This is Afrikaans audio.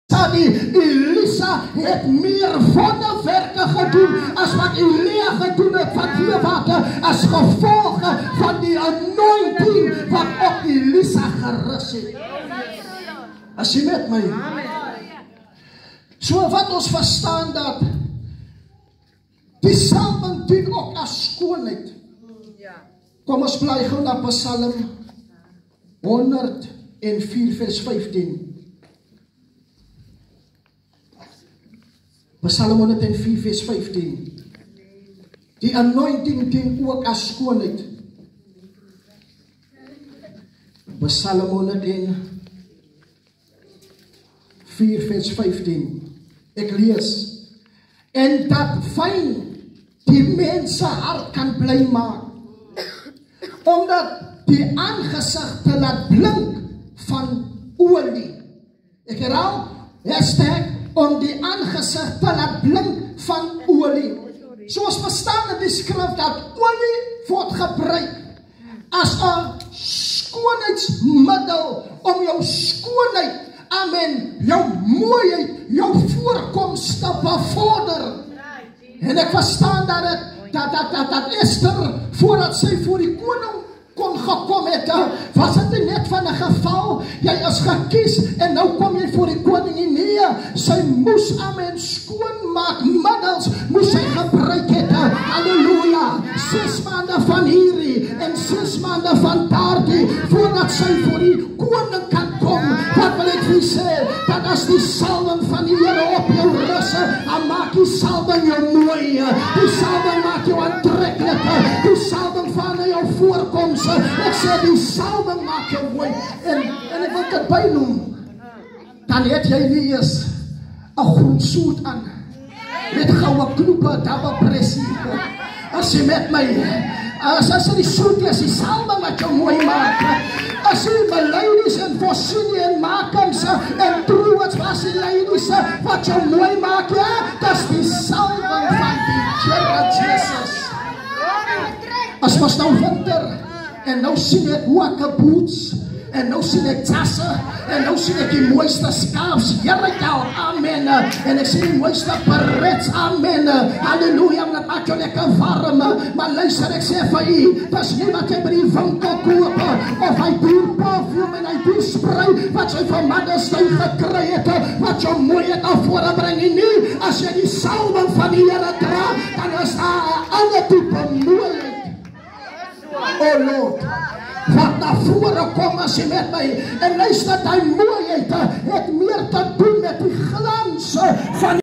Elisa het meer wonderwerke gedoen as wat Elia gedoen het van leefwater as gevolg van die anointing wat op Elisa gerus het. As jy met my? So wat ons verstaan dat die salwing dien ook as skoonheid. Kom ons bly gou na Psalm 104 vers 15. Psalm 104 vers 15. Die anointing dien ook as skoonheid. Psalm 104 vers 15. Ek lees. En dat fyn die mense hart kan bly maak. Omdat die aangesig te laat blink van olie. Ek herhaal, hashtag om die aangesig te laat blink van olie. Soos verstaan in die skrif dat olie word gebruik as 'n skoonheidsmiddel om jou skoonheid, amen, jou mooiheid, jou voorkoms te bevorder. En ek verstaan dat Esther, voordat sy voor die koning kon gekom het, was dit net van 'n geval, jy is gekies en nou kom jy voor die koning. Nee, sy moes, amen, skoonmaak middels, moes sy gebruik het, halleluja, 6 maande van hierdie en 6 maande van daardie, voordat sy voor die koning kan kom. Wat wil ek vir sê, dat as die salwing van die Here op jou rus, dan maak die salwing jou mooi, die salwing maak jou aantreklik, die salwing van jou voorkoms, ek sê die salwing maak jou mooi, en ek wil dit bynoem, dan het jy nie eens 'n groen soet aan, met goue knoepe, double pressie, as jy met my, as jy die soet is, die salwing wat jou mooi maak, as jy my ladies en voorsiening en makings en trouwens was die ladies wat jou mooi maak, ja, dis die salwing van die Here Jesus. As was nou winter, en nou sien ek hoeke boots, en nou sien ek tasse, en nou sien ek die mooiste skaafs, Here jou, amen, en ek sien die mooiste berets, amen, halleluja, dat maak jou lekker warm, maar luister, ek sê vir u, dis nie wat jy by die winkel koop, of hy duur perfume en hy duur spray, wat jy van Mother's Day gekry het, wat jou mooiheid na vore bring, nie, as jy die salwing van die Here dra, dan is daar 'n ander tipe mooiheid. Oh Lord, wat na vore kom as jy met my, en luister, die mooiheid het meer te doen met die glans van